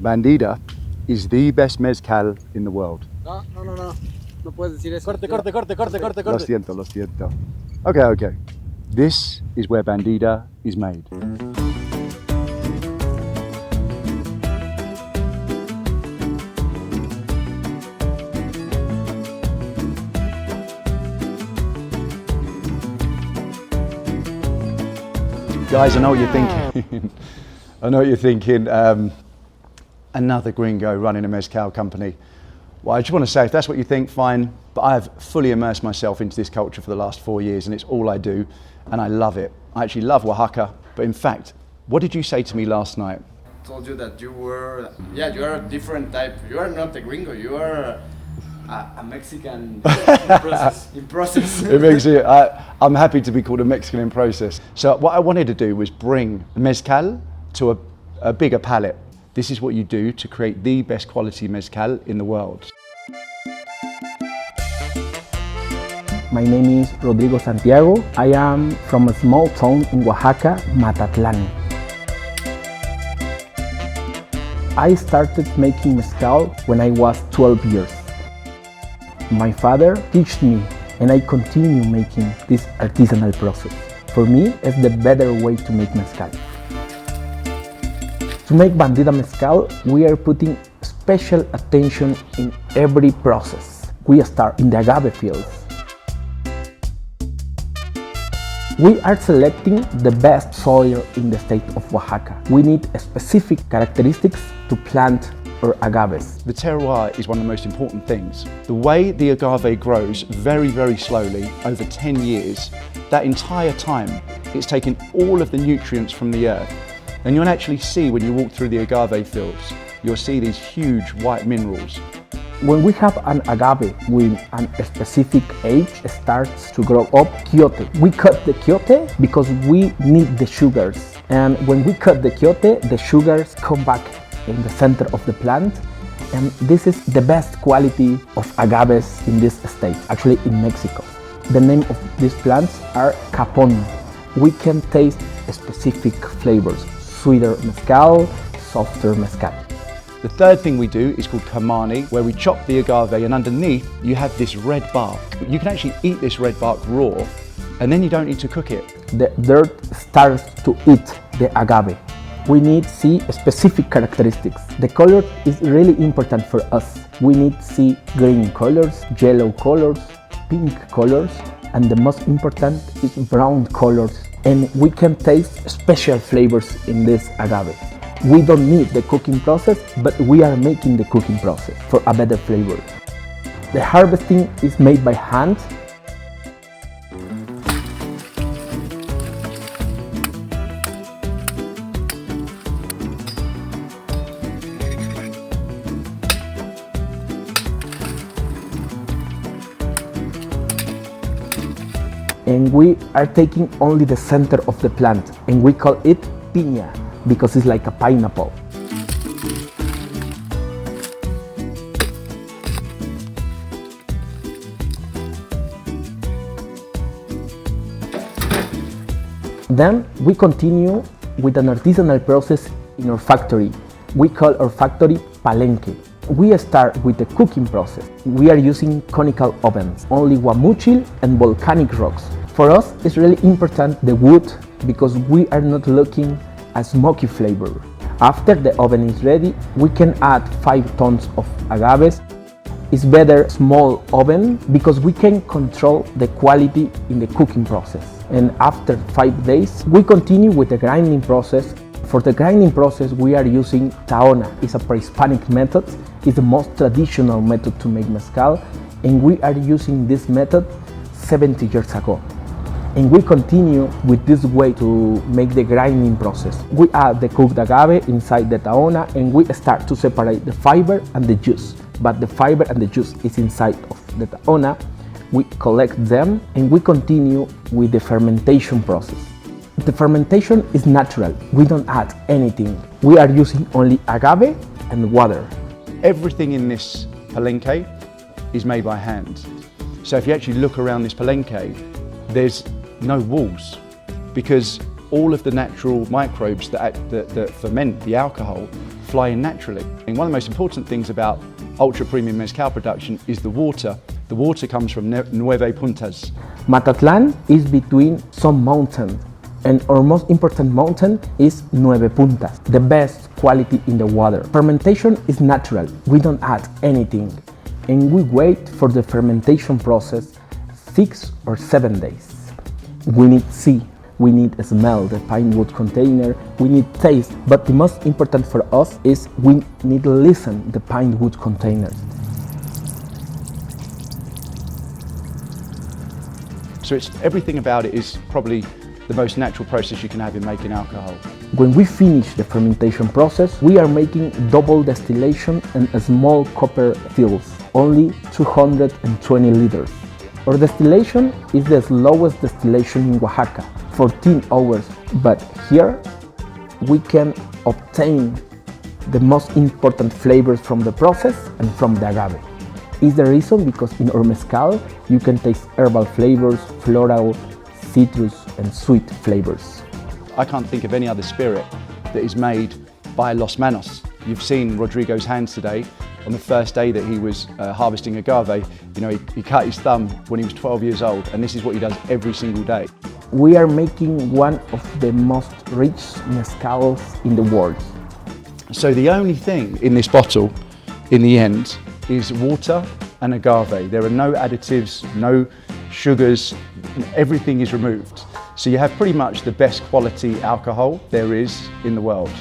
Bandida is the best mezcal in the world. No. No puedes decir eso. Corte. Lo siento. Okay. This is where Bandida is made. Guys, I know what you're thinking. Another gringo running a mezcal company. Well, I just want to say, if that's what you think, fine. But I have fully immersed myself into this culture for the last 4 years, and it's all I do, and I love it. I actually love Oaxaca. But in fact, what did you say to me last night? I told you that you are a different type. You are not a gringo. You are a Mexican in process. It makes it. I'm happy to be called a Mexican in process. So what I wanted to do was bring mezcal to a bigger palette. This is what you do to create the best quality mezcal in the world. My name is Rodrigo Santiago. I am from a small town in Oaxaca, Matatlan. I started making mezcal when I was 12 years. My father taught me, and I continue making this artisanal process. For me, it's the better way to make mezcal. To make Bandida Mezcal, we are putting special attention in every process. We start in the agave fields. We are selecting the best soil in the state of Oaxaca. We need specific characteristics to plant our agaves. The terroir is one of the most important things. The way the agave grows very, very slowly over 10 years, that entire time, it's taken all of the nutrients from the earth. And you'll actually see when you walk through the agave fields, you'll see these huge white minerals. When we have an agave with a specific age, it starts to grow up quiote. We cut the quiote because we need the sugars. And when we cut the quiote, the sugars come back in the center of the plant. And this is the best quality of agaves in this state, actually in Mexico. The name of these plants are Capón. We can taste specific flavors, sweeter mezcal, softer mezcal. The third thing we do is called Curmani, where we chop the agave and underneath you have this red bark. You can actually eat this red bark raw, and then you don't need to cook it. The dirt starts to eat the agave. We need to see specific characteristics. The color is really important for us. We need to see green colors, yellow colors, pink colors, and the most important is brown colors. And we can taste special flavors in this agave. We don't need the cooking process, but we are making the cooking process for a better flavor. The harvesting is made by hand. And we are taking only the center of the plant, and we call it piña because it's like a pineapple. Then we continue with an artisanal process in our factory. We call our factory palenque. We start with the cooking process. We are using conical ovens, only guamuchil and volcanic rocks. For us, it's really important the wood because we are not looking a smoky flavor. After the oven is ready, we can add 5 tons of agaves. It's better small oven because we can control the quality in the cooking process. And after 5 days, we continue with the grinding process. For the grinding process, we are using tahona. It's a pre-Hispanic method. It's the most traditional method to make mezcal, and we are using this method 70 years ago. And we continue with this way to make the grinding process. We add the cooked agave inside the tahona, and we start to separate the fiber and the juice. But the fiber and the juice is inside of the tahona. We collect them, and we continue with the fermentation process. The fermentation is natural. We don't add anything. We are using only agave and water. Everything in this palenque is made by hand. So if you actually look around this palenque, there's no walls because all of the natural microbes that ferment the alcohol fly in naturally. And one of the most important things about ultra premium mezcal production is the water. The water comes from Nueve Puntas. Matatlan is between some mountains, and our most important mountain is Nueve Puntas, the best quality in the water. Fermentation is natural, we don't add anything, and we wait for the fermentation process 6 or 7 days. We need see, we need smell the pine wood container, we need taste, but the most important for us is we need listen the pine wood containers. So everything about it is probably the most natural process you can have in making alcohol. When we finish the fermentation process, we are making double distillation and small copper fills, only 220 liters. Our distillation is the slowest distillation in Oaxaca, 14 hours, but here we can obtain the most important flavors from the process and from the agave. Is the reason because in our mezcal you can taste herbal flavors, floral, citrus and sweet flavors. I can't think of any other spirit that is made by Los Manos. You've seen Rodrigo's hands today. On the first day that he was harvesting agave, he cut his thumb when he was 12 years old, and this is what he does every single day. We are making one of the most rich mezcals in the world. So the only thing in this bottle, in the end, is water and agave. There are no additives, no sugars, everything is removed. So you have pretty much the best quality alcohol there is in the world.